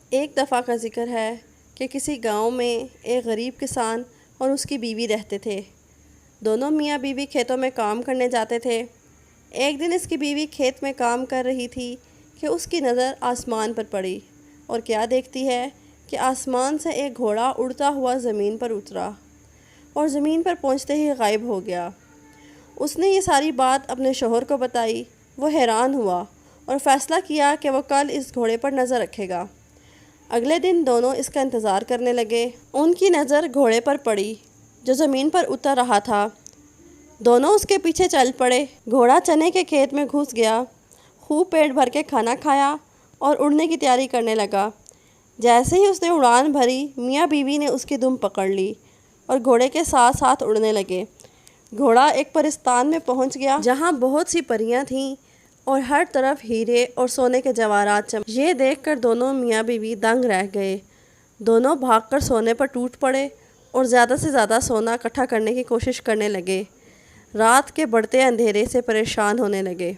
ایک دفعہ کا ذکر ہے کہ کسی گاؤں میں ایک غریب کسان اور اس کی بیوی رہتے تھے۔ دونوں میاں بیوی کھیتوں میں کام کرنے جاتے تھے۔ ایک دن اس کی بیوی کھیت میں کام کر رہی تھی کہ اس کی نظر آسمان پر پڑی اور کیا دیکھتی ہے کہ آسمان سے ایک گھوڑا اڑتا ہوا زمین پر اترا اور زمین پر پہنچتے ہی غائب ہو گیا۔ اس نے یہ ساری بات اپنے شوہر کو بتائی۔ وہ حیران ہوا اور فیصلہ کیا کہ وہ کل اس گھوڑے پر نظر رکھے گا۔ اگلے دن دونوں اس کا انتظار کرنے لگے۔ ان کی نظر گھوڑے پر پڑی جو زمین پر اتر رہا تھا۔ دونوں اس کے پیچھے چل پڑے۔ گھوڑا چنے کے کھیت میں گھس گیا، خوب پیٹ بھر کے کھانا کھایا اور اڑنے کی تیاری کرنے لگا۔ جیسے ہی اس نے اڑان بھری، میاں بیوی نے اس کی دم پکڑ لی اور گھوڑے کے ساتھ ساتھ اڑنے لگے۔ گھوڑا ایک پرستان میں پہنچ گیا جہاں بہت سی پریاں تھیں اور ہر طرف ہیرے اور سونے کے جواہرات چمکے۔ یہ دیکھ کر دونوں میاں بیوی دنگ رہ گئے۔ دونوں بھاگ کر سونے پر ٹوٹ پڑے اور زیادہ سے زیادہ سونا اکٹھا کرنے کی کوشش کرنے لگے۔ رات کے بڑھتے اندھیرے سے پریشان ہونے لگے۔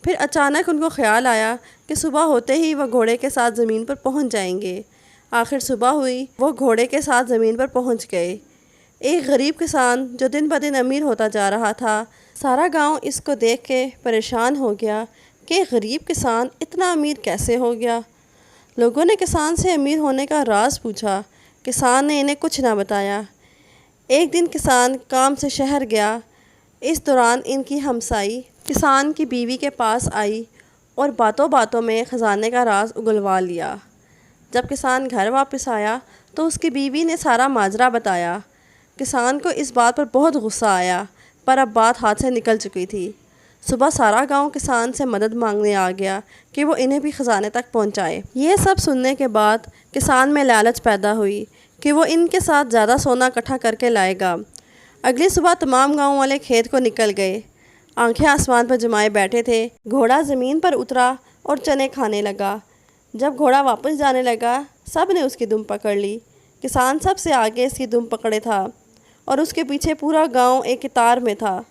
پھر اچانک ان کو خیال آیا کہ صبح ہوتے ہی وہ گھوڑے کے ساتھ زمین پر پہنچ جائیں گے۔ آخر صبح ہوئی، وہ گھوڑے کے ساتھ زمین پر پہنچ گئے۔ ایک غریب کسان جو دن بدن امیر ہوتا جا رہا تھا، سارا گاؤں اس کو دیکھ کے پریشان ہو گیا کہ ایک غریب کسان اتنا امیر کیسے ہو گیا۔ لوگوں نے کسان سے امیر ہونے کا راز پوچھا۔ کسان نے انہیں کچھ نہ بتایا۔ ایک دن کسان کام سے شہر گیا۔ اس دوران ان کی ہمسائی کسان کی بیوی کے پاس آئی اور باتوں باتوں میں خزانے کا راز اگلوا لیا۔ جب کسان گھر واپس آیا تو اس کی بیوی نے سارا ماجرا بتایا۔ کسان کو اس بات پر بہت غصہ آیا، پر اب بات ہاتھ سے نکل چکی تھی۔ صبح سارا گاؤں کسان سے مدد مانگنے آ گیا کہ وہ انہیں بھی خزانے تک پہنچائے۔ یہ سب سننے کے بعد کسان میں لالچ پیدا ہوئی کہ وہ ان کے ساتھ زیادہ سونا اکٹھا کر کے لائے گا۔ اگلی صبح تمام گاؤں والے کھیت کو نکل گئے۔ آنکھیں آسمان پر جمائے بیٹھے تھے۔ گھوڑا زمین پر اترا اور چنے کھانے لگا۔ جب گھوڑا واپس جانے لگا، سب نے اس کی دم پکڑ لی۔ کسان سب سے آگے اس کی دم پکڑے تھا اور اس کے پیچھے پورا گاؤں ایک قطار میں تھا۔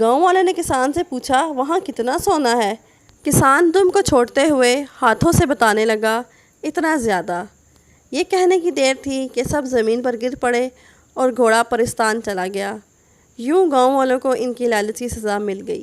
گاؤں والے نے کسان سے پوچھا، وہاں کتنا سونا ہے؟ کسان دم کو چھوڑتے ہوئے ہاتھوں سے بتانے لگا، اتنا زیادہ۔ یہ کہنے کی دیر تھی کہ سب زمین پر گر پڑے اور گھوڑا پرستان چلا گیا۔ یوں گاؤں والوں کو ان کی لالچ کی سزا مل گئی۔